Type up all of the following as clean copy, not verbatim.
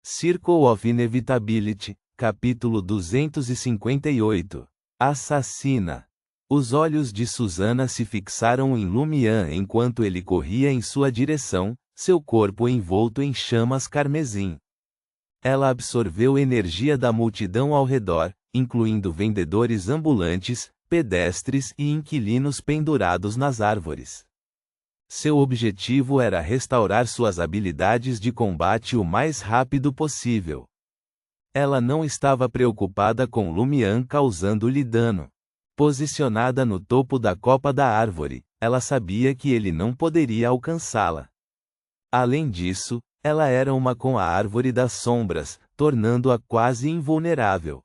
Circle of Inevitability, capítulo 258. Assassina. Os olhos de Susana se fixaram em Lumian enquanto ele corria em sua direção, seu corpo envolto em chamas carmesim. Ela absorveu energia da multidão ao redor, incluindo vendedores ambulantes, pedestres e inquilinos pendurados nas árvores. Seu objetivo era restaurar suas habilidades de combate o mais rápido possível. Ela não estava preocupada com Lumian causando-lhe dano. Posicionada no topo da copa da árvore, ela sabia que ele não poderia alcançá-la. Além disso, ela era uma com a árvore das sombras, tornando-a quase invulnerável.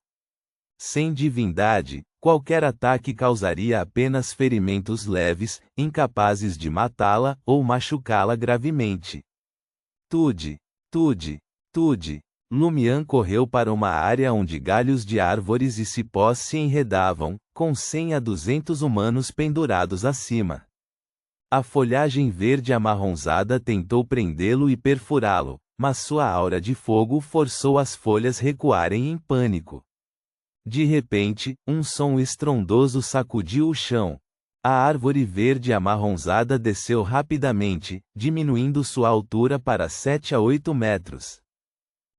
Sem divindade, qualquer ataque causaria apenas ferimentos leves, incapazes de matá-la ou machucá-la gravemente. Tude! Lumian correu para uma área onde galhos de árvores e cipós se enredavam, com 100 a 200 humanos pendurados acima. A folhagem verde amarronzada tentou prendê-lo e perfurá-lo, mas sua aura de fogo forçou as folhas recuarem em pânico. De repente, um som estrondoso sacudiu o chão. A árvore verde amarronzada desceu rapidamente, diminuindo sua altura para 7 a 8 metros.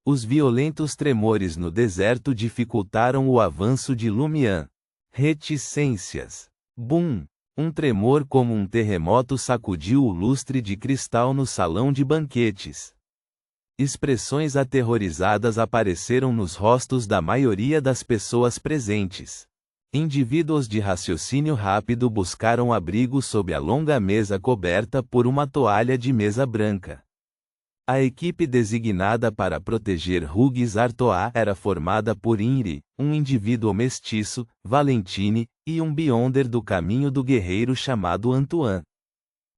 Os violentos tremores no deserto dificultaram o avanço de Lumian. Reticências. Bum! Um tremor como um terremoto sacudiu o lustre de cristal no salão de banquetes. Expressões aterrorizadas apareceram nos rostos da maioria das pessoas presentes. Indivíduos de raciocínio rápido buscaram abrigo sob a longa mesa coberta por uma toalha de mesa branca. A equipe designada para proteger Hughes Artois era formada por Inri, um indivíduo mestiço, Valentine, e um Beyonder do caminho do guerreiro chamado Antoine.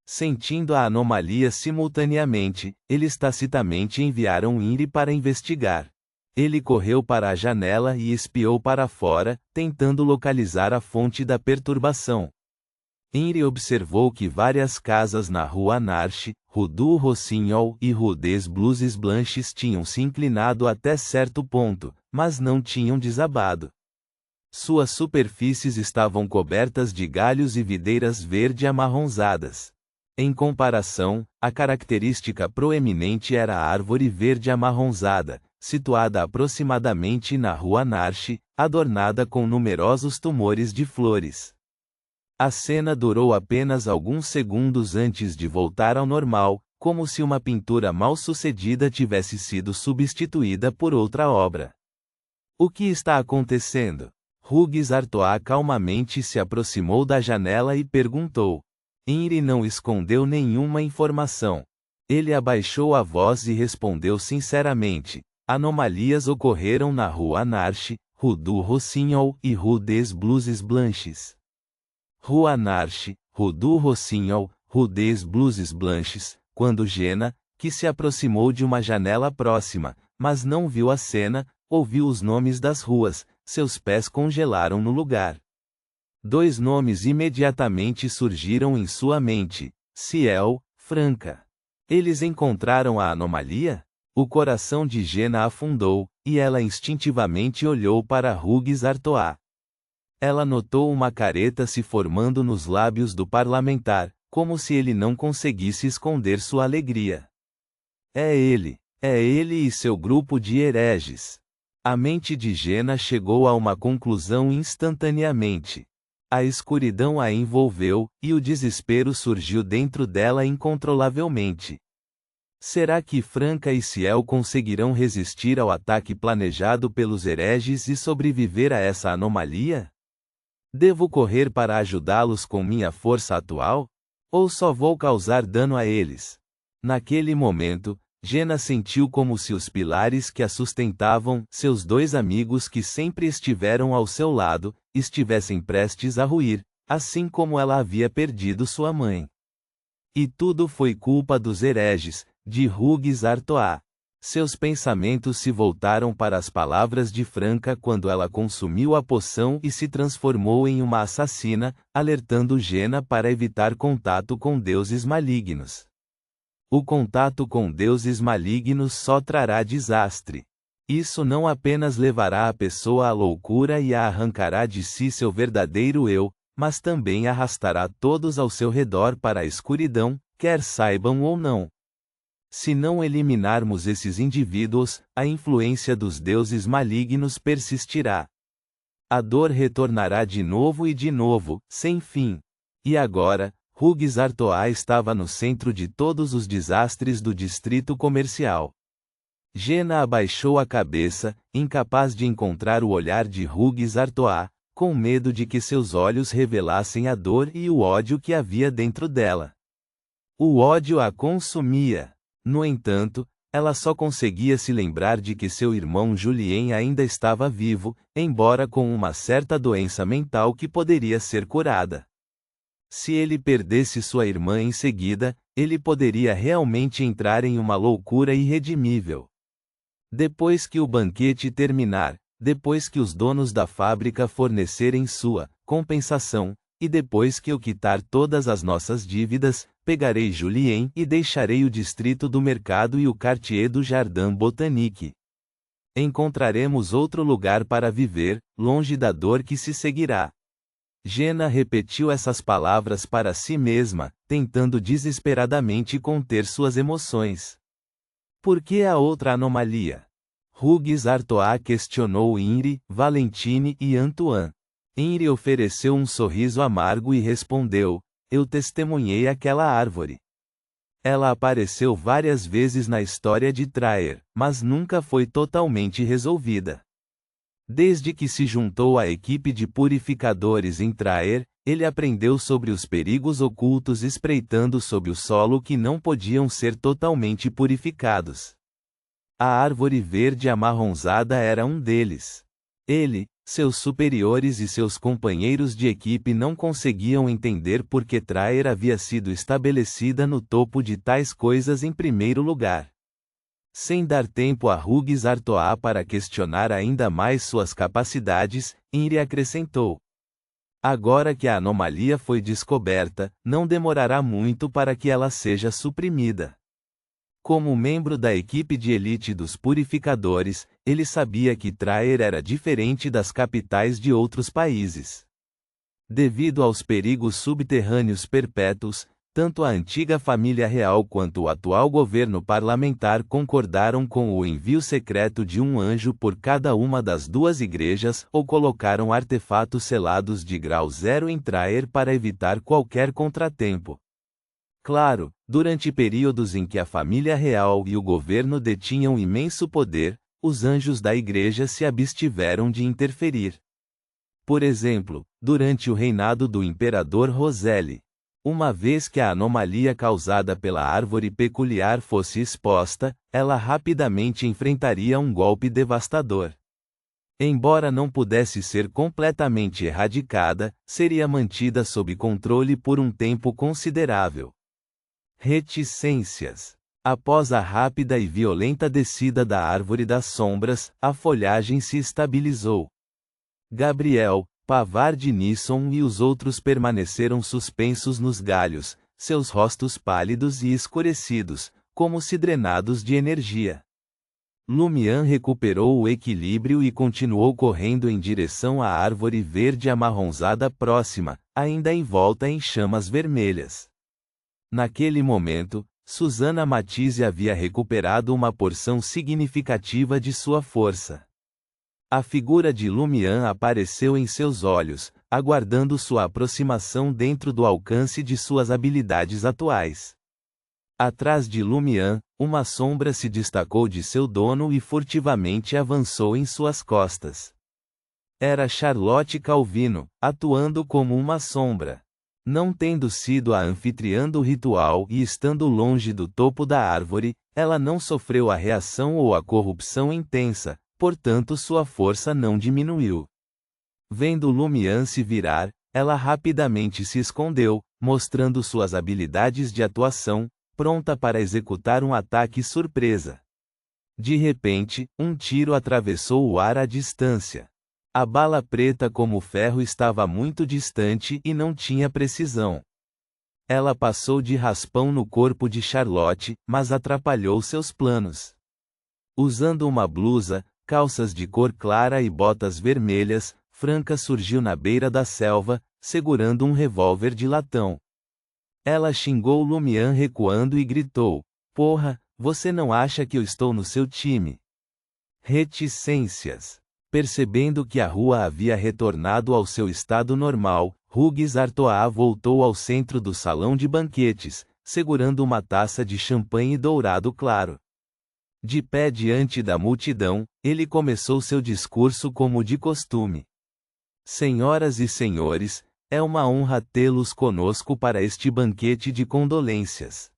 Sentindo a anomalia simultaneamente, eles tacitamente enviaram Inri para investigar. Ele correu para a janela e espiou para fora, tentando localizar a fonte da perturbação. Inri observou que várias casas na Rua Narche, Rue du Rossignol e Rue des Blouses Blanches tinham se inclinado até certo ponto, mas não tinham desabado. Suas superfícies estavam cobertas de galhos e videiras verde-amarronzadas. Em comparação, a característica proeminente era a árvore verde-amarronzada, situada aproximadamente na Rua Narche, adornada com numerosos tumores de flores. A cena durou apenas alguns segundos antes de voltar ao normal, como se uma pintura mal-sucedida tivesse sido substituída por outra obra. O que está acontecendo? Hughes Artois calmamente se aproximou da janela e perguntou. Inri não escondeu nenhuma informação. Ele abaixou a voz e respondeu sinceramente. Anomalias ocorreram na Rua Narche, Rue du Rossignol e Rue des Blouses Blanches. Rua Narche, Rue du Rossignol, Rue des Blouses Blanches, quando Jenna, que se aproximou de uma janela próxima, mas não viu a cena, ouviu os nomes das ruas, seus pés congelaram no lugar. 2 nomes imediatamente surgiram em sua mente: Ciel, Franca. Eles encontraram a anomalia? O coração de Jenna afundou, e ela instintivamente olhou para Hughes Artois. Ela notou uma careta se formando nos lábios do parlamentar, como se ele não conseguisse esconder sua alegria. É ele e seu grupo de hereges. A mente de Jenna chegou a uma conclusão instantaneamente. A escuridão a envolveu, e o desespero surgiu dentro dela incontrolavelmente. Será que Franca e Ciel conseguirão resistir ao ataque planejado pelos hereges e sobreviver a essa anomalia? Devo correr para ajudá-los com minha força atual? Ou só vou causar dano a eles? Naquele momento, Jenna sentiu como se os pilares que a sustentavam, seus 2 amigos que sempre estiveram ao seu lado, estivessem prestes a ruir, assim como ela havia perdido sua mãe. E tudo foi culpa dos hereges, de Hughes Artois. Seus pensamentos se voltaram para as palavras de Franca quando ela consumiu a poção e se transformou em uma assassina, alertando Jenna para evitar contato com deuses malignos. O contato com deuses malignos só trará desastre. Isso não apenas levará a pessoa à loucura e a arrancará de si seu verdadeiro eu, mas também arrastará todos ao seu redor para a escuridão, quer saibam ou não. Se não eliminarmos esses indivíduos, a influência dos deuses malignos persistirá. A dor retornará de novo, sem fim. E agora, Hughes Artois estava no centro de todos os desastres do distrito comercial. Jenna abaixou a cabeça, incapaz de encontrar o olhar de Hughes Artois, com medo de que seus olhos revelassem a dor e o ódio que havia dentro dela. O ódio a consumia. No entanto, ela só conseguia se lembrar de que seu irmão Julien ainda estava vivo, embora com uma certa doença mental que poderia ser curada. Se ele perdesse sua irmã em seguida, ele poderia realmente entrar em uma loucura irredimível. Depois que o banquete terminar, depois que os donos da fábrica fornecerem sua compensação, e depois que eu quitar todas as nossas dívidas, pegarei Julien e deixarei o distrito do mercado e o quartier do Jardim Botanique. Encontraremos outro lugar para viver, longe da dor que se seguirá. Jenna repetiu essas palavras para si mesma, tentando desesperadamente conter suas emoções. Por que a outra anomalia? Hughes Artois questionou Henri, Valentine e Antoine. Henri ofereceu um sorriso amargo e respondeu: eu testemunhei aquela árvore. Ela apareceu várias vezes na história de Traer, mas nunca foi totalmente resolvida. Desde que se juntou à equipe de purificadores em Traer, ele aprendeu sobre os perigos ocultos espreitando sob o solo que não podiam ser totalmente purificados. A árvore verde amarronzada era um deles. Ele, seus superiores e seus companheiros de equipe não conseguiam entender por que Traer havia sido estabelecida no topo de tais coisas em primeiro lugar. Sem dar tempo a Hughes Artois para questionar ainda mais suas capacidades, Henri acrescentou: agora que a anomalia foi descoberta, não demorará muito para que ela seja suprimida. Como membro da equipe de elite dos purificadores, ele sabia que Traer era diferente das capitais de outros países. Devido aos perigos subterrâneos perpétuos, tanto a antiga família real quanto o atual governo parlamentar concordaram com o envio secreto de um anjo por cada uma das duas igrejas ou colocaram artefatos selados de grau 0 em Traer para evitar qualquer contratempo. Claro, durante períodos em que a família real e o governo detinham imenso poder, os anjos da igreja se abstiveram de interferir. Por exemplo, durante o reinado do imperador Roselle. Uma vez que a anomalia causada pela árvore peculiar fosse exposta, ela rapidamente enfrentaria um golpe devastador. Embora não pudesse ser completamente erradicada, seria mantida sob controle por um tempo considerável. Reticências. Após a rápida e violenta descida da árvore das sombras, a folhagem se estabilizou. Gabriel, Pavard Nisson e os outros permaneceram suspensos nos galhos, seus rostos pálidos e escurecidos, como se drenados de energia. Lumian recuperou o equilíbrio e continuou correndo em direção à árvore verde amarronzada próxima, ainda envolta em chamas vermelhas. Naquele momento, Susana Matisse havia recuperado uma porção significativa de sua força. A figura de Lumian apareceu em seus olhos, aguardando sua aproximação dentro do alcance de suas habilidades atuais. Atrás de Lumian, uma sombra se destacou de seu dono e furtivamente avançou em suas costas. Era Charlotte Calvino, atuando como uma sombra. Não tendo sido a anfitriã do ritual e estando longe do topo da árvore, ela não sofreu a reação ou a corrupção intensa, portanto sua força não diminuiu. Vendo Lumian se virar, ela rapidamente se escondeu, mostrando suas habilidades de atuação, pronta para executar um ataque surpresa. De repente, um tiro atravessou o ar à distância. A bala preta como ferro estava muito distante e não tinha precisão. Ela passou de raspão no corpo de Charlotte, mas atrapalhou seus planos. Usando uma blusa, calças de cor clara e botas vermelhas, Franca surgiu na beira da selva, segurando um revólver de latão. Ela xingou Lumian recuando e gritou: "Porra, você não acha que eu estou no seu time?" Reticências. Percebendo que a rua havia retornado ao seu estado normal, Hugues Artois voltou ao centro do salão de banquetes, segurando uma taça de champanhe dourado claro. De pé diante da multidão, ele começou seu discurso como de costume. "Senhoras e senhores, é uma honra tê-los conosco para este banquete de condolências.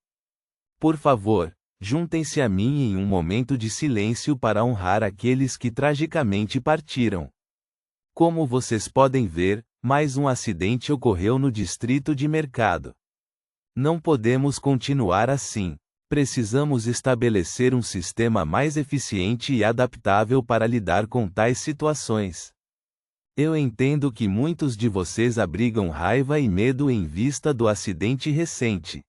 Por favor, juntem-se a mim em um momento de silêncio para honrar aqueles que tragicamente partiram. Como vocês podem ver, mais um acidente ocorreu no distrito de mercado. Não podemos continuar assim. Precisamos estabelecer um sistema mais eficiente e adaptável para lidar com tais situações. Eu entendo que muitos de vocês abrigam raiva e medo em vista do acidente recente.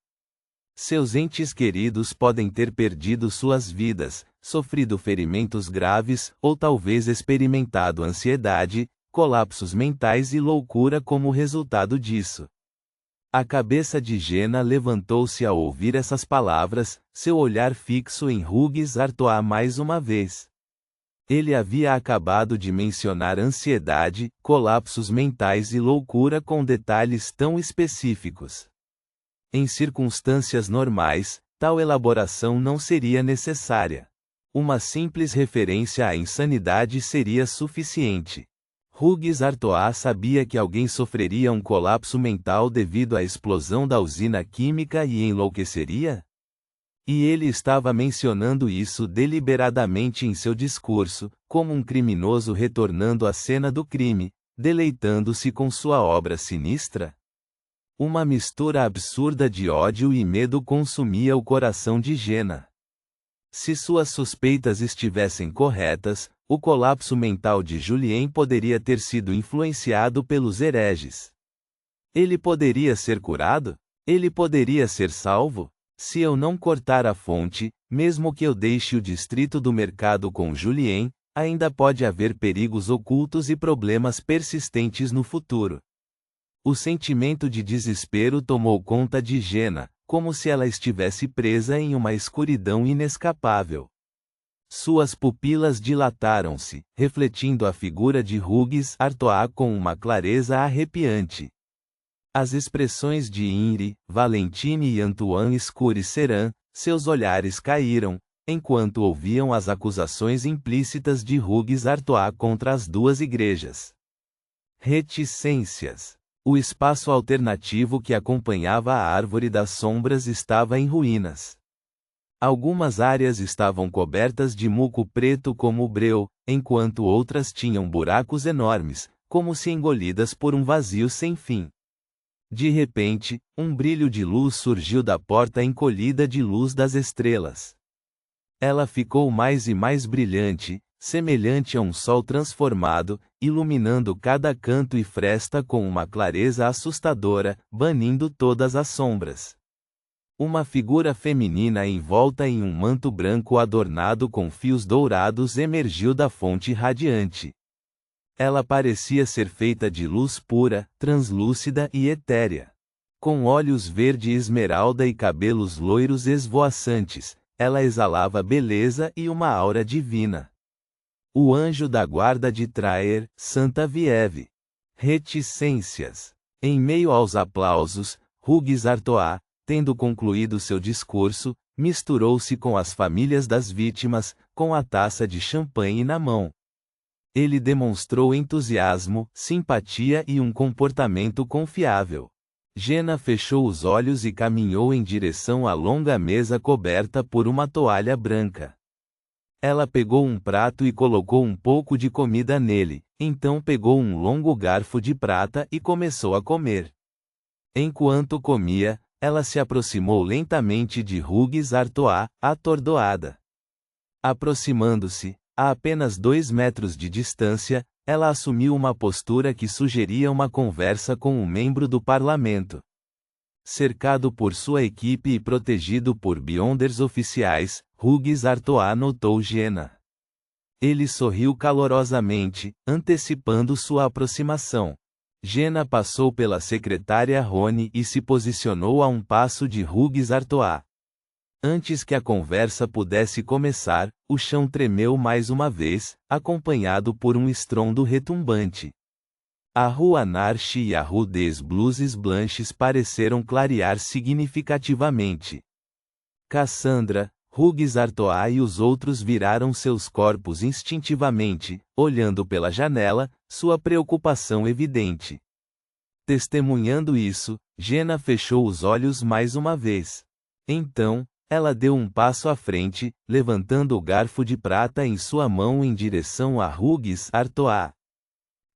Seus entes queridos podem ter perdido suas vidas, sofrido ferimentos graves, ou talvez experimentado ansiedade, colapsos mentais e loucura como resultado disso." A cabeça de Jenna levantou-se ao ouvir essas palavras, seu olhar fixo em Hugues Artois mais uma vez. Ele havia acabado de mencionar ansiedade, colapsos mentais e loucura com detalhes tão específicos. Em circunstâncias normais, tal elaboração não seria necessária. Uma simples referência à insanidade seria suficiente. Hugues Artois sabia que alguém sofreria um colapso mental devido à explosão da usina química e enlouqueceria? E ele estava mencionando isso deliberadamente em seu discurso, como um criminoso retornando à cena do crime, deleitando-se com sua obra sinistra? Uma mistura absurda de ódio e medo consumia o coração de Jenna. Se suas suspeitas estivessem corretas, o colapso mental de Julien poderia ter sido influenciado pelos hereges. Ele poderia ser curado? Ele poderia ser salvo? Se eu não cortar a fonte, mesmo que eu deixe o distrito do mercado com Julien, ainda pode haver perigos ocultos e problemas persistentes no futuro. O sentimento de desespero tomou conta de Jenna, como se ela estivesse presa em uma escuridão inescapável. Suas pupilas dilataram-se, refletindo a figura de Hugues Artois com uma clareza arrepiante. As expressões de Henri, Valentine e Antoine escurecerão, seus olhares caíram, enquanto ouviam as acusações implícitas de Hugues Artois contra as duas igrejas. Reticências. O espaço alternativo que acompanhava a Árvore das Sombras estava em ruínas. Algumas áreas estavam cobertas de muco preto como o breu, enquanto outras tinham buracos enormes, como se engolidas por um vazio sem fim. De repente, um brilho de luz surgiu da porta encolhida de luz das estrelas. Ela ficou mais e mais brilhante, semelhante a um sol transformado, iluminando cada canto e fresta com uma clareza assustadora, banindo todas as sombras. Uma figura feminina envolta em um manto branco adornado com fios dourados emergiu da fonte radiante. Ela parecia ser feita de luz pura, translúcida e etérea. Com olhos verde esmeralda e cabelos loiros esvoaçantes, ela exalava beleza e uma aura divina. O anjo da guarda de Traer, Santa Vieve. Reticências. Em meio aos aplausos, Hugues Artois, tendo concluído seu discurso, misturou-se com as famílias das vítimas, com a taça de champanhe na mão. Ele demonstrou entusiasmo, simpatia e um comportamento confiável. Jenna fechou os olhos e caminhou em direção à longa mesa coberta por uma toalha branca. Ela pegou um prato e colocou um pouco de comida nele, então pegou um longo garfo de prata e começou a comer. Enquanto comia, ela se aproximou lentamente de Hugues Artois, atordoada. Aproximando-se, a apenas 2 metros de distância, ela assumiu uma postura que sugeria uma conversa com um membro do parlamento. Cercado por sua equipe e protegido por Beyonders oficiais, Hughes Artois notou Jenna. Ele sorriu calorosamente, antecipando sua aproximação. Jenna passou pela secretária Rony e se posicionou a um passo de Hughes Artois. Antes que a conversa pudesse começar, o chão tremeu mais uma vez, acompanhado por um estrondo retumbante. A Rua Narche e a Rue des Blouses Blanches pareceram clarear significativamente. Cassandra, Hughes Artois e os outros viraram seus corpos instintivamente, olhando pela janela, sua preocupação evidente. Testemunhando isso, Jenna fechou os olhos mais uma vez. Então, ela deu um passo à frente, levantando o garfo de prata em sua mão em direção a Hughes Artois.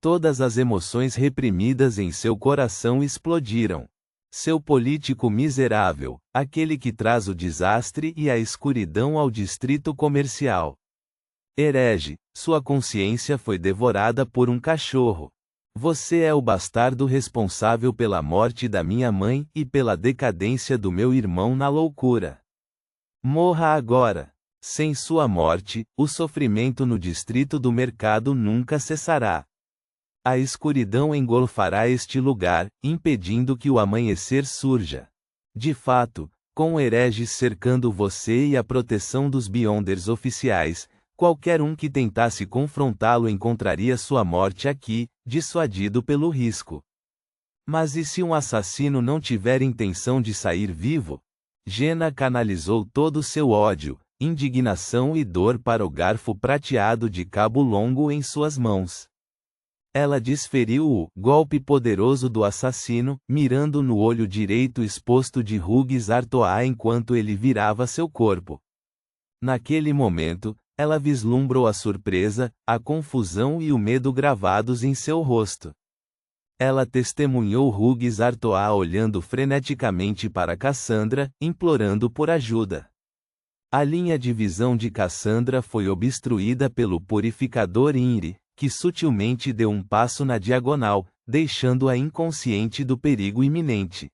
Todas as emoções reprimidas em seu coração explodiram. Seu político miserável, aquele que traz o desastre e a escuridão ao distrito comercial. Herege, sua consciência foi devorada por um cachorro. Você é o bastardo responsável pela morte da minha mãe e pela decadência do meu irmão na loucura. Morra agora. Sem sua morte, o sofrimento no distrito do mercado nunca cessará. A escuridão engolfará este lugar, impedindo que o amanhecer surja. De fato, com hereges cercando você e a proteção dos Beyonders oficiais, qualquer um que tentasse confrontá-lo encontraria sua morte aqui, dissuadido pelo risco. Mas e se um assassino não tiver intenção de sair vivo? Jenna canalizou todo seu ódio, indignação e dor para o garfo prateado de cabo longo em suas mãos. Ela desferiu o golpe poderoso do assassino, mirando no olho direito exposto de Hughes Artois enquanto ele virava seu corpo. Naquele momento, ela vislumbrou a surpresa, a confusão e o medo gravados em seu rosto. Ela testemunhou Hughes Artois olhando freneticamente para Cassandra, implorando por ajuda. A linha de visão de Cassandra foi obstruída pelo purificador INRI, que sutilmente deu um passo na diagonal, deixando-a inconsciente do perigo iminente.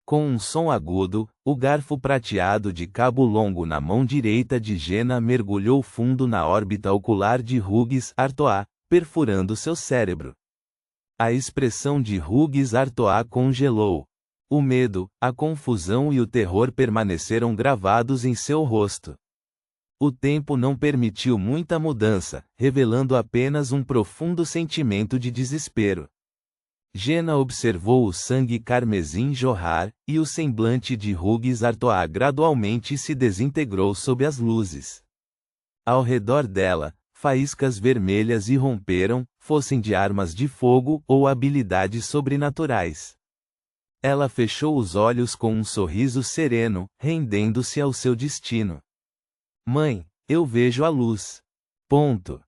Com um som agudo, o garfo prateado de cabo longo na mão direita de Jenna mergulhou fundo na órbita ocular de Hughes Artois, perfurando seu cérebro. A expressão de Hughes Artois congelou. O medo, a confusão e o terror permaneceram gravados em seu rosto. O tempo não permitiu muita mudança, revelando apenas um profundo sentimento de desespero. Jenna observou o sangue carmesim jorrar, e o semblante de Hughes Artois gradualmente se desintegrou sob as luzes. Ao redor dela, faíscas vermelhas irromperam, fossem de armas de fogo ou habilidades sobrenaturais. Ela fechou os olhos com um sorriso sereno, rendendo-se ao seu destino. Mãe, eu vejo a luz. Ponto.